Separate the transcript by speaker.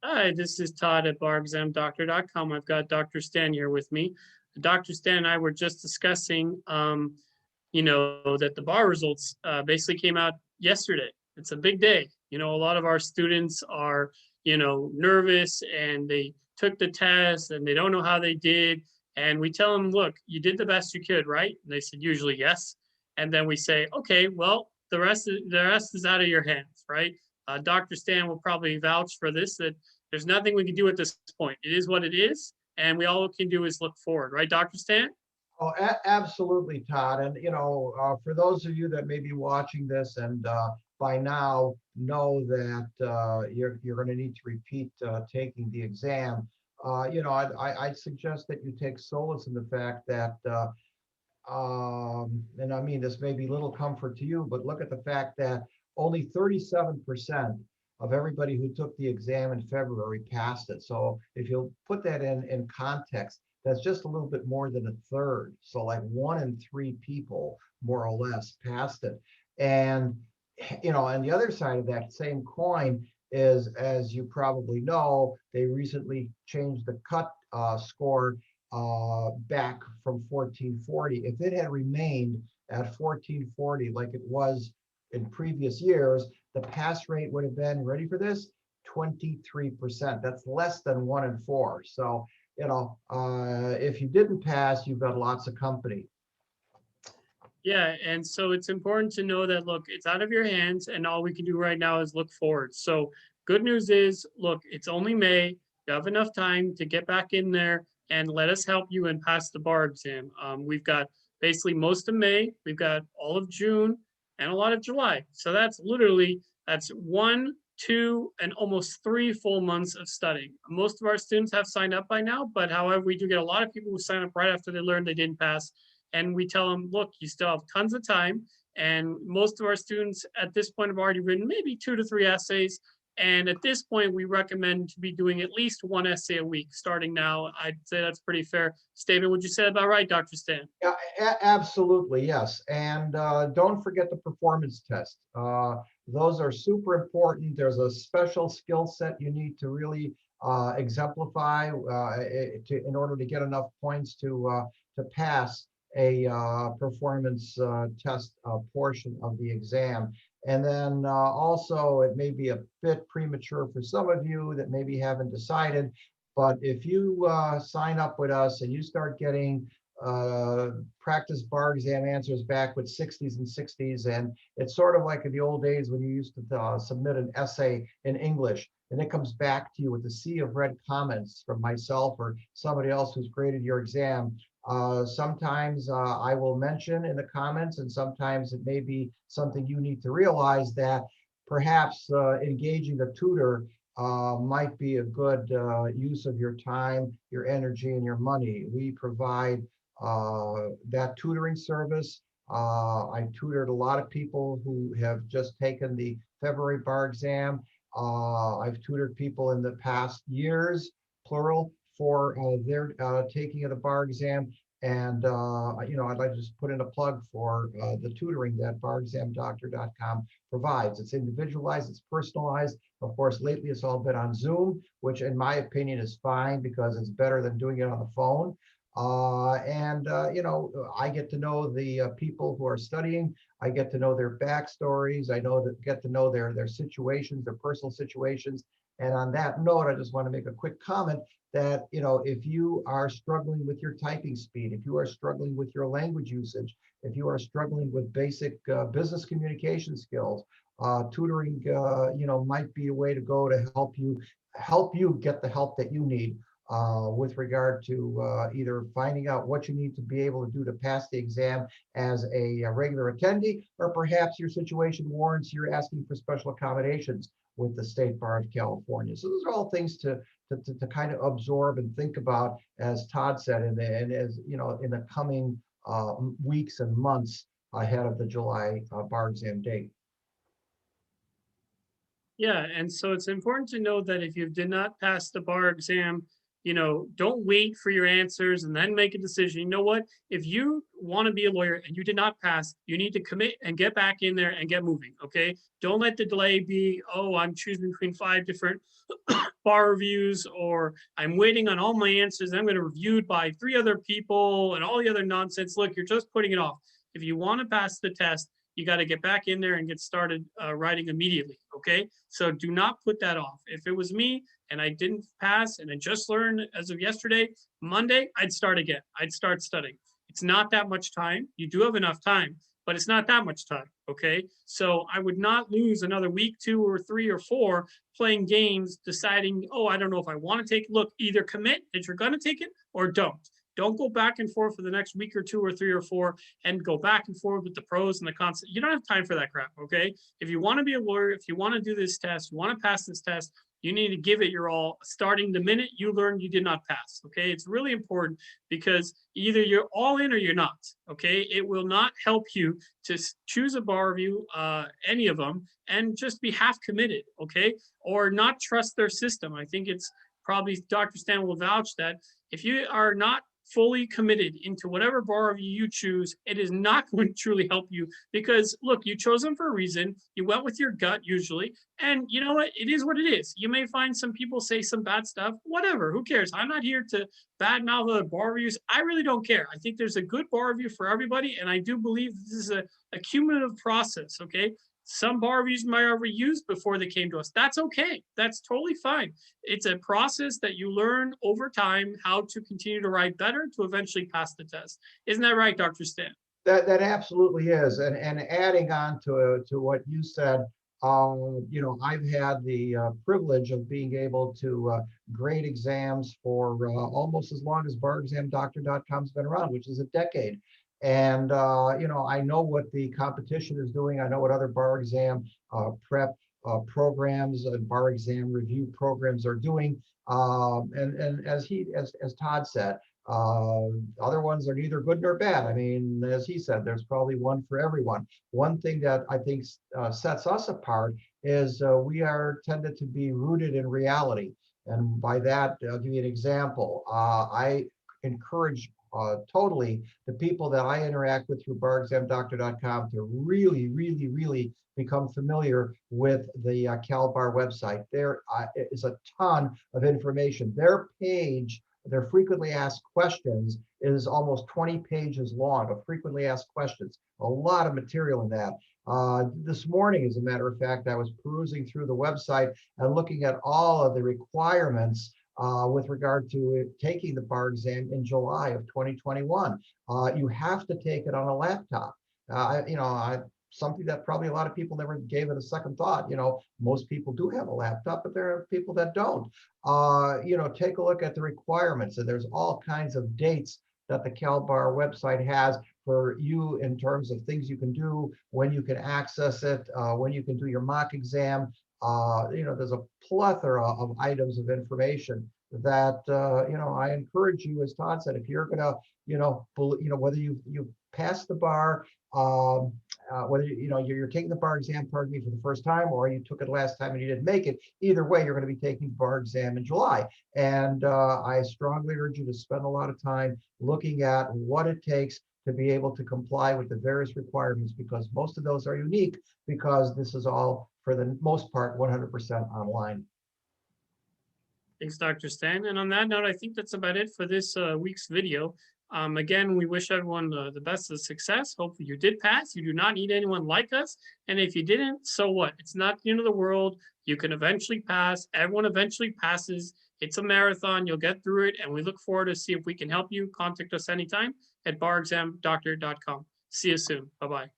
Speaker 1: Hi, this is Todd at barexamdoctor.com. I've got Dr. Stan here with me. Dr. Stan and I were just discussing, that the bar results basically came out yesterday. It's a big day. A lot of our students are, nervous and they took the test and they don't know how they did. And we tell them, look, you did the best you could, right? And they said, usually yes. And then we say, okay, well, the rest is out of your hands, right? Dr. Stan will probably vouch for this that there's nothing we can do at this point. It is what it is, and we all can do is look forward, right, Dr. Stan?
Speaker 2: Oh, absolutely, Todd. And for those of you that may be watching this and by now know that you're going to need to repeat taking the exam, I'd suggest that you take solace in the fact that, and I mean, this may be little comfort to you, but look at the fact that only 37% of everybody who took the exam in February passed it. So if you'll put that in context, that's just a little bit more than a third. So like 1 in 3 people, more or less, passed it. And and the other side of that same coin is, as you probably know, they recently changed the cut score back from 1440. If it had remained at 1440 like it was in previous years, the pass rate would have been, ready for this, 23%. That's less than 1 in 4. So, if you didn't pass, you've got lots of company.
Speaker 1: Yeah, and so it's important to know that look, it's out of your hands, and all we can do right now is look forward. So, good news is, look, it's only May. You have enough time to get back in there and let us help you and pass the bar exam. We've got basically most of May, we've got all of June, and a lot of July. So that's 1, 2, and almost 3 full months of studying. Most of our students have signed up by now, but however, we do get a lot of people who sign up right after they learn they didn't pass, and we tell them, look, you still have tons of time. And most of our students at this point have already written maybe 2 to 3 essays. And at this point, we recommend to be doing at least one essay a week starting now. I'd say that's pretty fair statement. Would you say about right, Dr. Stan?
Speaker 2: Yeah, absolutely, yes. And don't forget the performance test. Those are super important. There's a special skill set you need to really exemplify in order to get enough points to pass a performance test portion of the exam. And then also, it may be a bit premature for some of you that maybe haven't decided, but if you sign up with us and you start getting uh, practice bar exam answers back with 60s and 60s. And it's sort of like in the old days when you used to submit an essay in English and it comes back to you with a sea of red comments from myself or somebody else who's graded your exam. Sometimes I will mention in the comments, and sometimes it may be something you need to realize that perhaps engaging a tutor might be a good use of your time, your energy, and your money. We provide that tutoring service. I tutored a lot of people who have just taken the February bar exam. I've tutored people in the past years, plural, for their taking of the bar exam. And, I'd like to just put in a plug for the tutoring that barexamdoctor.com provides. It's individualized, it's personalized. Of course, lately it's all been on Zoom, which in my opinion is fine because it's better than doing it on the phone. I get to know the people who are studying. I get to know their backstories. Get to know their situations, their personal situations. And on that note, I just want to make a quick comment that if you are struggling with your typing speed, if you are struggling with your language usage, if you are struggling with basic business communication skills, tutoring might be a way to go to help you get the help that you need with regard to either finding out what you need to be able to do to pass the exam as a regular attendee, or perhaps your situation warrants you're asking for special accommodations with the State Bar of California. So those are all things to kind of absorb and think about, as Todd said, and as in the coming weeks and months ahead of the July bar exam date.
Speaker 1: Yeah, and so it's important to know that if you did not pass the bar exam don't wait for your answers and then make a decision. You know what? If you want to be a lawyer and you did not pass, you need to commit and get back in there and get moving. Okay. Don't let the delay be, oh, I'm choosing between 5 different bar reviews, or I'm waiting on all my answers. I'm going to reviewed by 3 other people and all the other nonsense. Look, you're just putting it off. If you want to pass the test, you got to get back in there and get started writing immediately. Okay. So do not put that off. If it was me and I didn't pass and I just learned as of yesterday, Monday, I'd start again. I'd start studying. It's not that much time. You do have enough time, but it's not that much time. Okay. So I would not lose another week, 2 or 3 or 4 playing games, deciding, oh, I don't know if I want to take, look, either commit that you're going to take it or don't. Don't go back and forth for the next week or 2 or 3 or 4 and go back and forth with the pros and the cons. You don't have time for that crap. Okay. If you want to be a lawyer, if you want to do this test, you want to pass this test, you need to give it your all, starting the minute you learn you did not pass. Okay. It's really important, because either you're all in or you're not. Okay. It will not help you to choose a bar review, any of them, and just be half committed. Okay. Or not trust their system. I think it's probably Dr. Stan will vouch that if you are not fully committed into whatever bar review you choose, it is not going to truly help you, because look, you chose them for a reason. You went with your gut usually, and you know what? It is what it is. You may find some people say some bad stuff, whatever, who cares? I'm not here to badmouth other bar reviews. I really don't care. I think there's a good bar review for everybody, and I do believe this is a cumulative process. Okay. Some bar reviews might have reused before they came to us. That's okay. That's totally fine. It's a process that you learn over time how to continue to write better to eventually pass the test. Isn't that right, Dr. Stan?
Speaker 2: That absolutely is. And adding on to what you said, I've had the privilege of being able to grade exams for almost as long as barexamdoctor.com's been around, which is a decade. And, I know what the competition is doing. I know what other bar exam prep programs and bar exam review programs are doing. And as Todd said, other ones are neither good nor bad. I mean, as he said, there's probably one for everyone. One thing that I think sets us apart is we are tended to be rooted in reality. And by that, I'll give you an example. I encourage totally the people that I interact with through barexamdoctor.com to really, really, really become familiar with the CalBar website. There is a ton of information. Their page, their frequently asked questions, is almost 20 pages long of frequently asked questions. A lot of material in that. This morning, as a matter of fact, I was perusing through the website and looking at all of the requirements with regard to taking the bar exam in July of 2021. You have to take it on a laptop. Something that probably a lot of people never gave it a second thought. Most people do have a laptop, but there are people that don't. Take a look at the requirements, and there's all kinds of dates that the CalBar website has for you in terms of things you can do, when you can access it, when you can do your mock exam. There's a plethora of items of information that I encourage you, as Todd said, if you're gonna, whether you pass the bar, whether you're taking the bar exam, pardon me, for the first time, or you took it last time and you didn't make it. Either way, you're going to be taking the bar exam in July, and I strongly urge you to spend a lot of time looking at what it takes to be able to comply with the various requirements, because most of those are unique, because this is all, for the most part, 100% online.
Speaker 1: Thanks, Dr. Stan. And on that note, I think that's about it for this week's video. Again, we wish everyone the best of success. Hopefully you did pass. You do not need anyone like us. And if you didn't, so what? It's not the end of the world. You can eventually pass. Everyone eventually passes. It's a marathon. You'll get through it. And we look forward to see if we can help you. Contact us anytime at barexamdoctor.com. See you soon. Bye-bye.